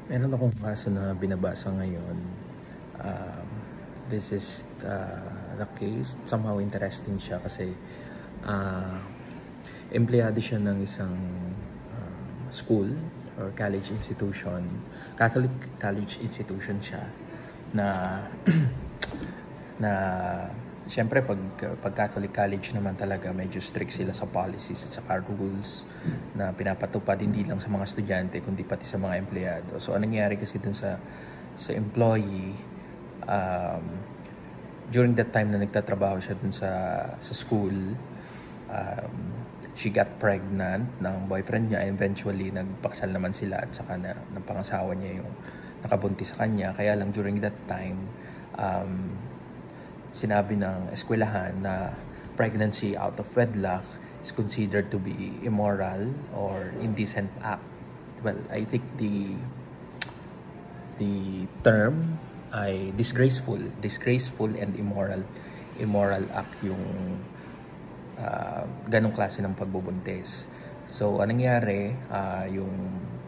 Meron akong kaso na binabasa ngayon. This is the case. Somehow interesting siya kasi empleyado siya ng isang school or college institution. Catholic college institution siya na na siyempre pag Catholic college naman talaga medyo strict sila sa policies at saka rules na pinapatupad hindi lang sa mga estudyante kundi pati sa mga empleyado. So anong nangyari kasi dun sa employee, during that time na nagtatrabaho siya dun sa school, she got pregnant ng boyfriend niya, and eventually nagpaksal naman sila at saka ng pangasawa niya yung nakabuntis sa kanya. Kaya lang during that time, sinabi ng eskwelahan na pregnancy out of wedlock is considered to be immoral or indecent act. Well, I think the term ay disgraceful and immoral act yung ganong klase ng pagbubuntis. So, anong nangyari, yung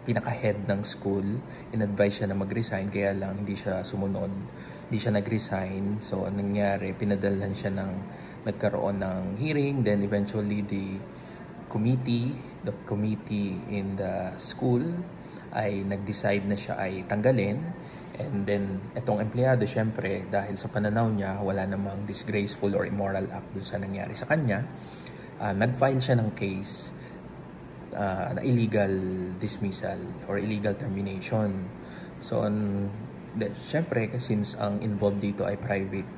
pinaka-head ng school, in-advise siya na mag-resign, kaya lang hindi siya sumunod, hindi siya nag-resign. So, anong nangyari, pinadalhan siya nagkaroon ng hearing, then eventually the committee in the school ay nag-decide na siya ay tanggalin. And then, itong empleyado, syempre, dahil sa pananaw niya, wala namang disgraceful or immoral act dun sa nangyari sa kanya, nag-file siya ng case na illegal dismissal or illegal termination. So, syempre, since ang involved dito ay private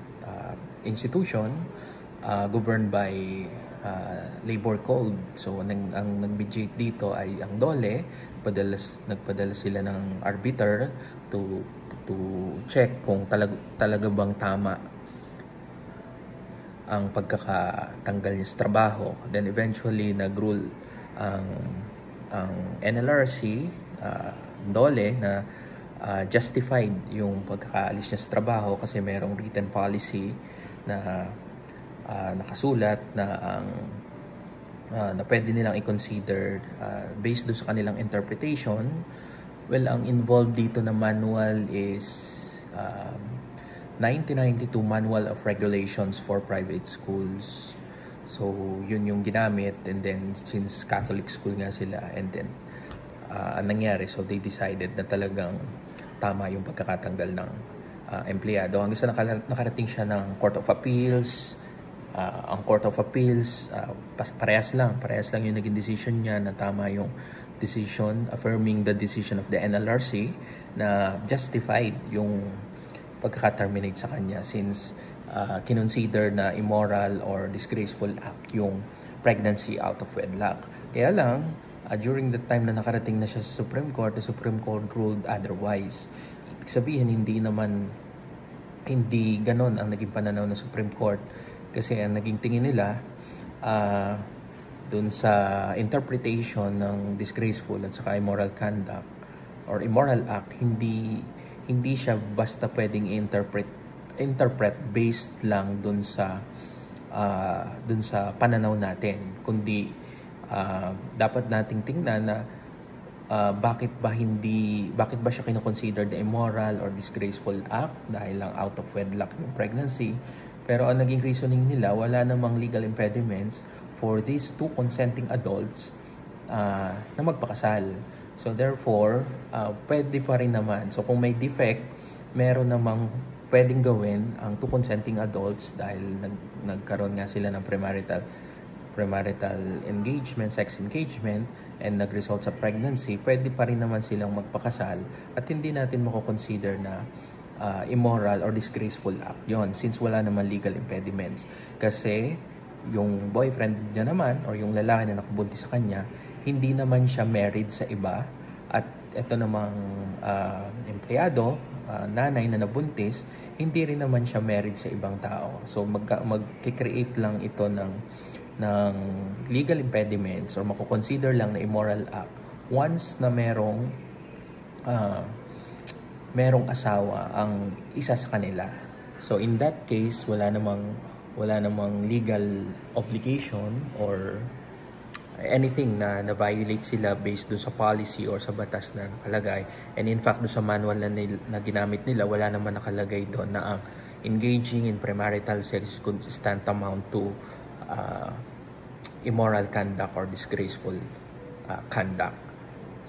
institution, governed by labor code. So, ang nag-mediate dito ay ang DOLE. Nagpadala sila ng arbiter to check kung talaga bang tama ang pagkakatanggal niya sa trabaho. Then eventually nag-rule ang NLRC, DOLE, na justified yung pagkakaalis niya sa trabaho kasi merong written policy na nakasulat na na pwede nilang i-consider based do sa kanilang interpretation. Well, ang involved dito na manual is 1992 Manual of Regulations for Private Schools. So, yun yung ginamit, and then since Catholic school nga sila, and then ang nangyari, so they decided na talagang tama yung pagkakatanggal ng empleyado. Hanggang sa nakarating siya ng Court of Appeals. Ang Court of Appeals, parehas lang yung naging decision niya na tama yung decision, affirming the decision of the NLRC na justified yung pagkaka-terminate sa kanya since kinonsider na immoral or disgraceful act yung pregnancy out of wedlock. Kaya lang, during the time na nakarating na siya sa Supreme Court, the Supreme Court ruled otherwise. Ibig sabihin, hindi ganon ang naging pananaw ng Supreme Court. Kasi ang naging tingin nila dun sa interpretation ng disgraceful at saka immoral conduct or immoral act, hindi siya basta pwedeng interpret based lang dun sa pananaw natin, kundi dapat nating tingnan na bakit ba siya kino-consider the immoral or disgraceful act dahil lang out of wedlock yung pregnancy. Pero ang naging reasoning nila, wala namang legal impediments for these two consenting adults na magpakasal. So therefore, pwede pa rin naman. So kung may defect, meron namang pwedeng gawin ang two consenting adults dahil nagkaroon nga sila ng premarital engagement, sex engagement, and nag-result sa pregnancy, pwede pa rin naman silang magpakasal at hindi natin mako-consider na immoral or disgraceful act yon since wala naman legal impediments. Kasi yung boyfriend niya naman or yung lalaki na nakabuntis sa kanya, hindi naman siya married sa iba, at ito namang empleyado, nanay na nabuntis, hindi rin naman siya married sa ibang tao. So mag-create lang ito ng legal impediments or mako-consider lang na immoral act once na merong asawa ang isa sa kanila. So in that case, wala namang legal obligation or anything na violate sila based do sa policy or sa batas na nakalagay. And in fact, do sa manual na ginamit nila, wala naman nakalagay doon na ang engaging in premarital sex is consistent amount to immoral conduct or disgraceful conduct.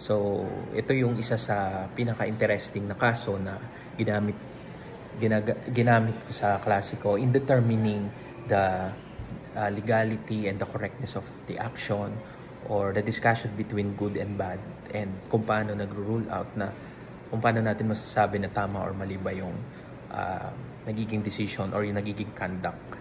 So, ito yung isa sa pinaka-interesting na kaso na ginamit ko sa klase ko in determining the legality and the correctness of the action or the discussion between good and bad, and kung paano nagro-rule out na kung paano natin masasabi na tama or mali ba yung nagiging decision or yung nagiging conduct